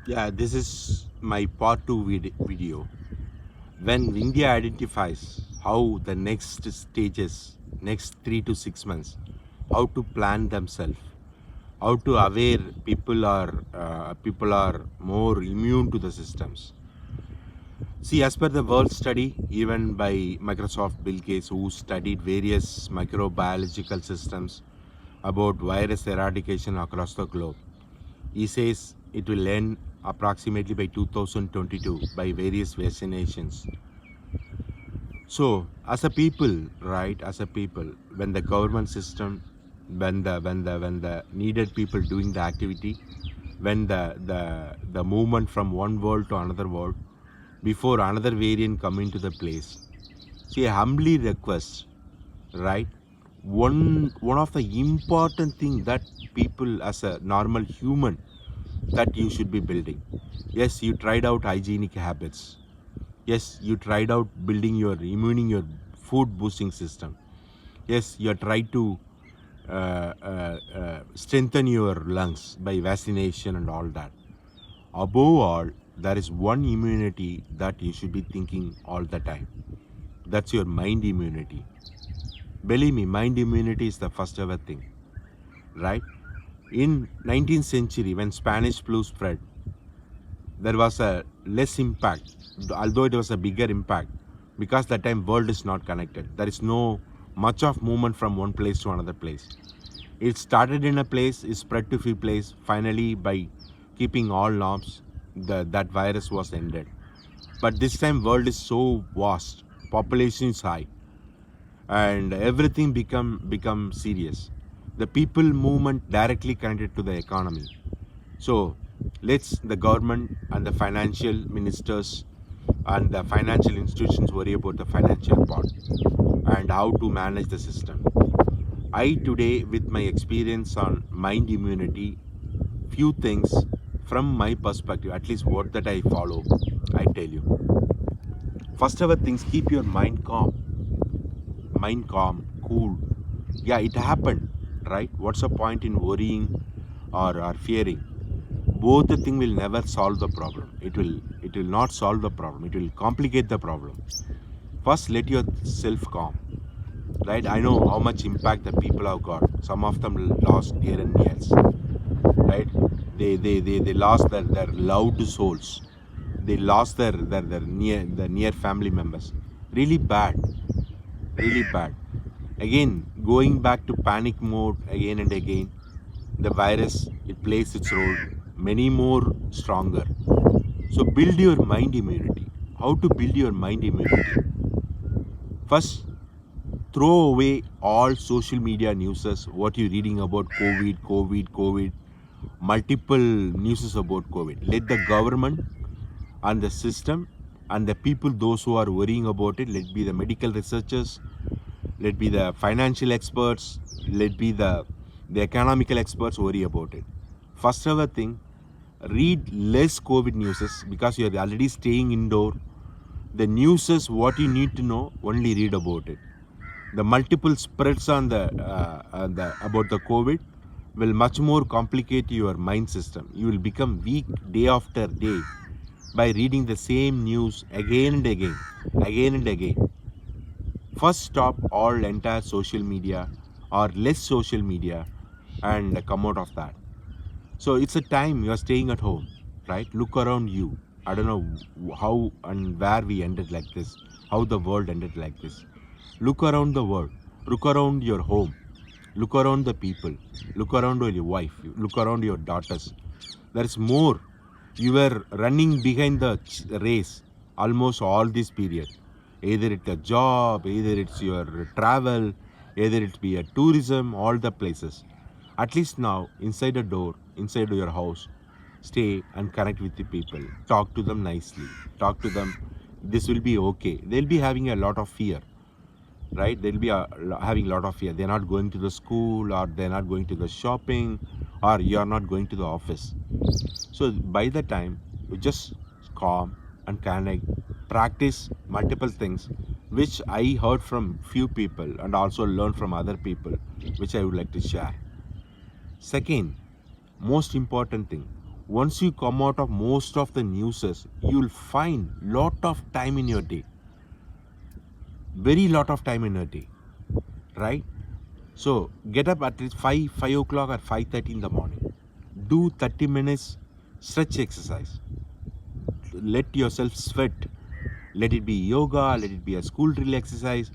Yeah, this is my part two video. When India identifies how the next stages, next 3 to 6 months, how to plan themselves, how to aware people are more immune to the systems. See, as per the world study, even by Microsoft Bill Gates, who studied various microbiological systems about virus eradication across the globe, he says it will end approximately by 2022 by various vaccinations. So, as a people, right, as a people, when the government system, when the needed people doing the activity, when the movement from one world to another world, before another variant come into the place. See, I humbly request, right? One of the important thing that people as a normal human that you should be building. Yes, you tried out hygienic habits. Yes, you tried out building your food boosting system. Yes, you tried to strengthen your lungs by vaccination and all that. Above all, there is one immunity that you should be thinking all the time. That's your mind immunity. Believe me, mind immunity is the first ever thing, right? In 19th century, when Spanish flu spread, there was a less impact, although it was a bigger impact, because that time world is not connected. There is no much of movement from one place to another place. It started in a place, it spread to few place. Finally, by keeping all norms, that virus was ended. But this time, world is so vast, population is high, and everything become serious. The people movement directly connected to the economy. So let's the government and the financial ministers and the financial institutions worry about the financial part and how to manage the system. I today, with my experience on mind immunity, few things from my perspective, at least what that I follow, I tell you. First ever things, keep your mind calm, cool. Yeah, it happened, right? What's the point in worrying or fearing? Both the thing will never solve the problem. It will not solve the problem. It will complicate the problem. First, let yourself calm, right? I know how much impact the people have got. Some of them lost dear and nears, right? They lost their loved souls. They lost their near family members. Really bad, really bad. Again, going back to panic mode again and again, the virus, it plays its role many more stronger. So build your mind immunity. How to build your mind immunity? First, throw away all social media newses, what you're reading about COVID, multiple newses about COVID. Let the government and the system and the people, those who are worrying about it, let be the medical researchers, let be the financial experts, let be the economical experts worry about it. First ever thing, read less COVID newses because you are already staying indoor. The news is what you need to know, only read about it. The multiple spreads on the about the COVID will much more complicate your mind system. You will become weak day after day by reading the same news again and again, again and again. First, stop all entire social media or less social media and come out of that. So it's a time you are staying at home, right? Look around you. I don't know how and where we ended like this, how the world ended like this. Look around the world. Look around your home. Look around the people. Look around your wife. Look around your daughters. There's more. You were running behind the race almost all this period. Either it's a job, either it's your travel, either it be a tourism, all the places. At least now, inside a door, inside your house, stay and connect with the people. Talk to them nicely. Talk to them. This will be okay. They'll be having a lot of fear, right? They'll be having a lot of fear. They're not going to the school, or they're not going to the shopping, or you're not going to the office. So by the time you just calm and connect, practice multiple things, which I heard from few people and also learned from other people, which I would like to share. Second, most important thing, once you come out of most of the newses, you'll find lot of time in your day, very lot of time in your day, right? So get up at least 5 o'clock or 5:30 in the morning. Do 30 minutes stretch exercise. Let yourself sweat. Let it be yoga, let it be a school drill exercise.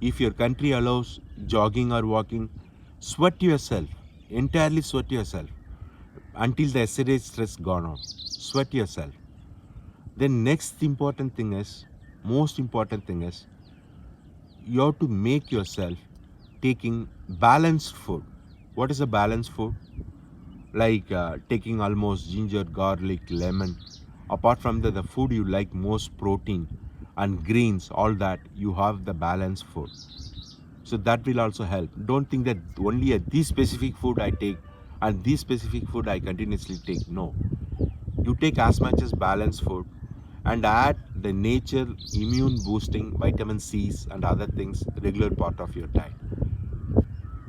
If your country allows jogging or walking, sweat yourself, entirely sweat yourself until the yesterday's stress gone out. Sweat yourself. Then next important thing is, most important thing is, you have to make yourself taking balanced food. What is a balanced food? Like taking almost ginger, garlic, lemon. Apart from the food you like most, protein and greens, all that, you have the balanced food. So that will also help. Don't think that only this specific food I take and this specific food I continuously take. No. You take as much as balanced food and add the nature immune boosting vitamin C's and other things regular part of your diet.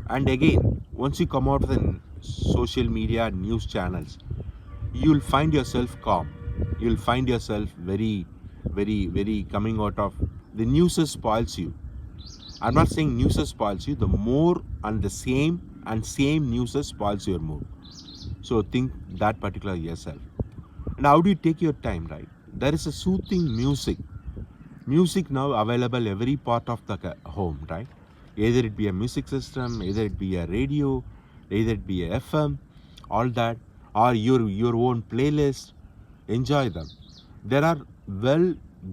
And again, once you come out of the social media news channels, you'll find yourself calm. You'll find yourself very coming out of the news spoils you. I'm not saying news spoils you. The more and the same news spoils your mood. So think that particular yourself. And how do you take your time, right? There is a soothing music. Music now available every part of the home, right? Either it be a music system, either it be a radio, either it be a FM, all that, or your own playlist. Enjoy them. There are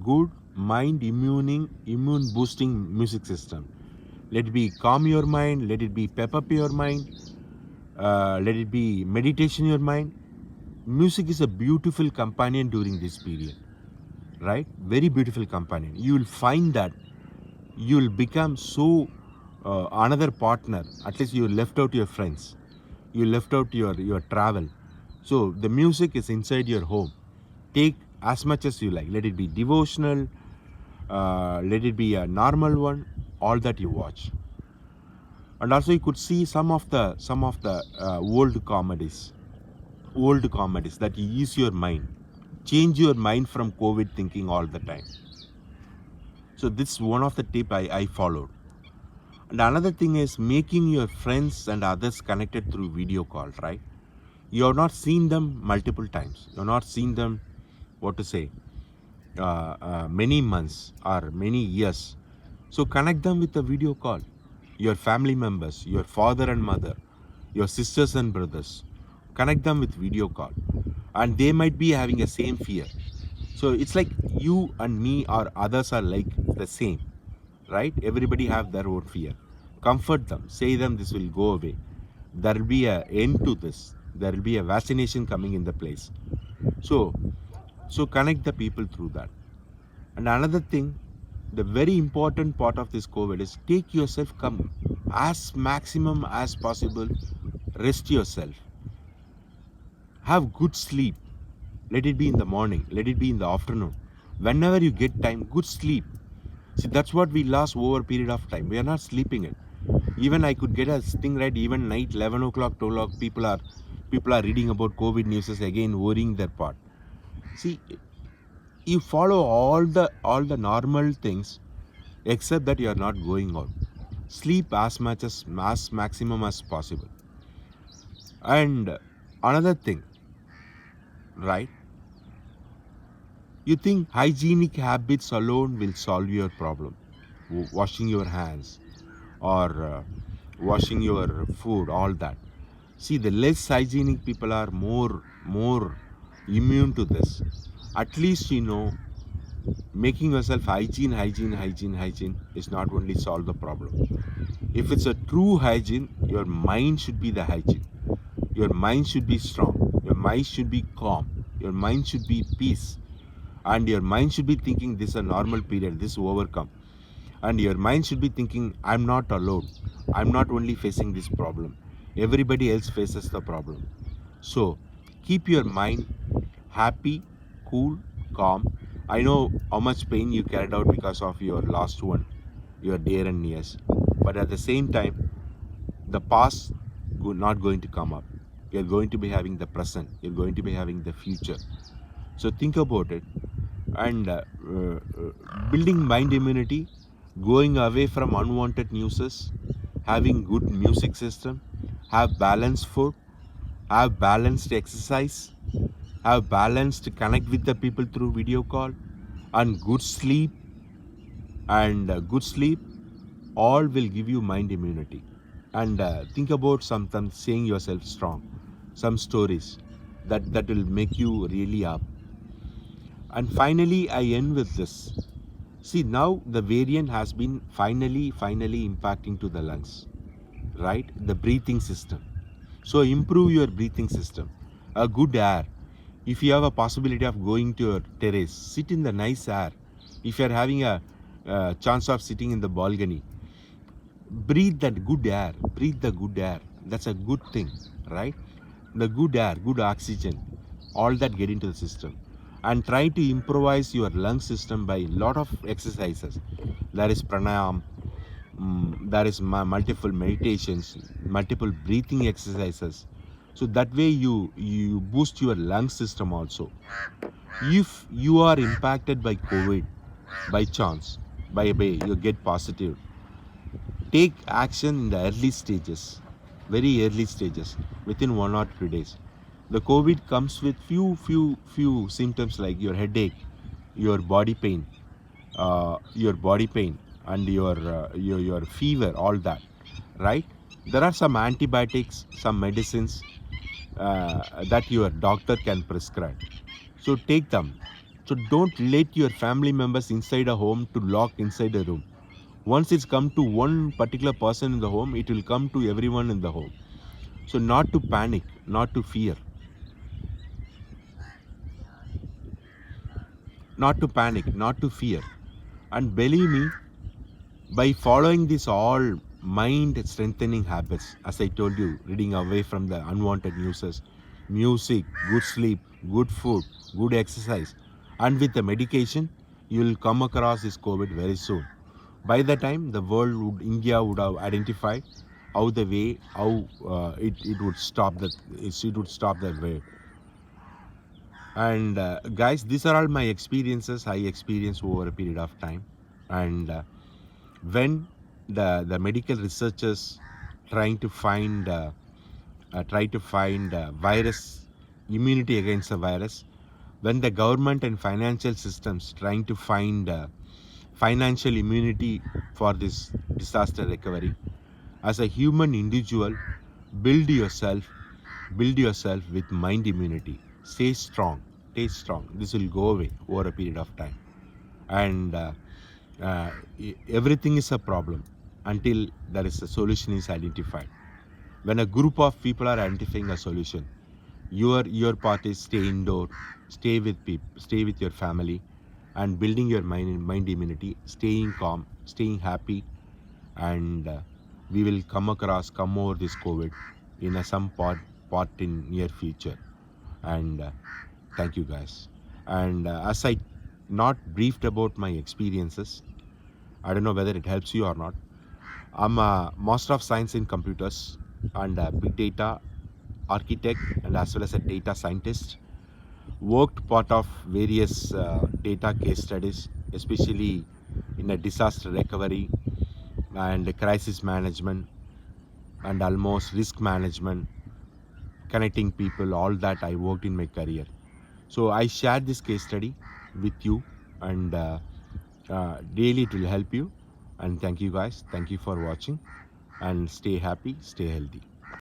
good immune boosting music system. Let it be calm your mind, let it be pep up your mind, let it be meditation your mind. Music is a beautiful companion during this period, right? Very beautiful companion. You will find that you will become so another partner. At least you left out your friends, you left out your travel. So the music is inside your home. Take as much as you like. Let it be devotional, let it be a normal one, all that you watch. And also you could see some of the old comedies that ease your mind, change your mind from COVID thinking all the time. So this is one of the tip I followed. And another thing is making your friends and others connected through video call, right? You have not seen them multiple times. You have not seen them, many months or many years. So connect them with a video call. Your family members, your father and mother, your sisters and brothers, connect them with video call. And they might be having the same fear. So it's like you and me or others are like the same, right? Everybody have their own fear. Comfort them, say them this will go away. There will be an end to this. There will be a vaccination coming in the place. So connect the people through that. And another thing, the very important part of this COVID is take yourself, come as maximum as possible, rest yourself. Have good sleep. Let it be in the morning, let it be in the afternoon. Whenever you get time, good sleep. See, that's what we lost over a period of time. We are not sleeping it. Even I could get a thing right, even night 11 o'clock, 12 o'clock, people are reading about COVID news again, worrying their part. See, you follow all the normal things, except that you are not going out. Sleep as maximum as possible. And another thing, right? You think hygienic habits alone will solve your problem? Washing your hands or washing your food, all that. See, the less hygienic people are more immune to this. At least making yourself hygiene is not only solve the problem. If it's a true hygiene, your mind should be the hygiene. Your mind should be strong. Your mind should be calm. Your mind should be peace. And your mind should be thinking this is a normal period, this will overcome. And your mind should be thinking, I'm not alone. I'm not only facing this problem. Everybody else faces the problem. So keep your mind happy, cool, calm. I know how much pain you carried out because of your last one, your dear and nears. But at the same time, the past not going to come up. You're going to be having the present. You're going to be having the future. So think about it. And building mind immunity, going away from unwanted newses, having good music system, have balanced food, have balanced exercise, have balanced connect with the people through video call, and good sleep, and good sleep all will give you mind immunity. And think about something, saying yourself strong, some stories that will make you really up. And finally, I end with this. See, now the variant has been finally impacting to the lungs, right? The breathing system. So improve your breathing system. A good air. If you have a possibility of going to your terrace, sit in the nice air. If you are having a chance of sitting in the balcony, breathe that good air. Breathe the good air. That's a good thing, right? The good air, good oxygen, all that get into the system. And try to improvise your lung system by lot of exercises. There is pranayam, there is multiple meditations, multiple breathing exercises. So that way you boost your lung system also. If you are impacted by COVID by chance, by you get positive, take action in the early stages, very early stages, within 1 or 2 days. The COVID comes with few symptoms like your headache, your body pain, and your fever, all that, right? There are some antibiotics, some medicines that your doctor can prescribe. So take them. So don't let your family members inside a home to lock inside a room. Once it's come to one particular person in the home, it will come to everyone in the home. So not to panic, not to fear, not to panic, not to fear. And believe me, by following this all mind strengthening habits, as I told you, reading away from the unwanted newses, music, good sleep, good food, good exercise, and with the medication, you will come across this COVID very soon. By the time the world would, India would have identified how the way, how it would stop that, it would stop that wave. And guys, these are all my experiences I experienced over a period of time. And when the medical researchers trying to find virus immunity against the virus, when the government and financial systems trying to find financial immunity for this disaster recovery, as a human individual, build yourself build yourself with mind immunity. Stay strong. This will go away over a period of time. And everything is a problem until there is a solution is identified. When a group of people are identifying a solution, your part is stay indoor, stay with people, stay with your family, and building your mind immunity, staying calm, staying happy. And we will come over this COVID in a some part in near future. And thank you guys. And as I not briefed about my experiences, I don't know whether it helps you or not. I'm a master of science in computers and a big data architect, and as well as a data scientist. Worked part of various data case studies, especially in a disaster recovery and crisis management and almost risk management, connecting people, all that I worked in my career. So I shared this case study with you, and daily it will help you. And thank you guys. Thank you for watching, and stay happy, stay healthy.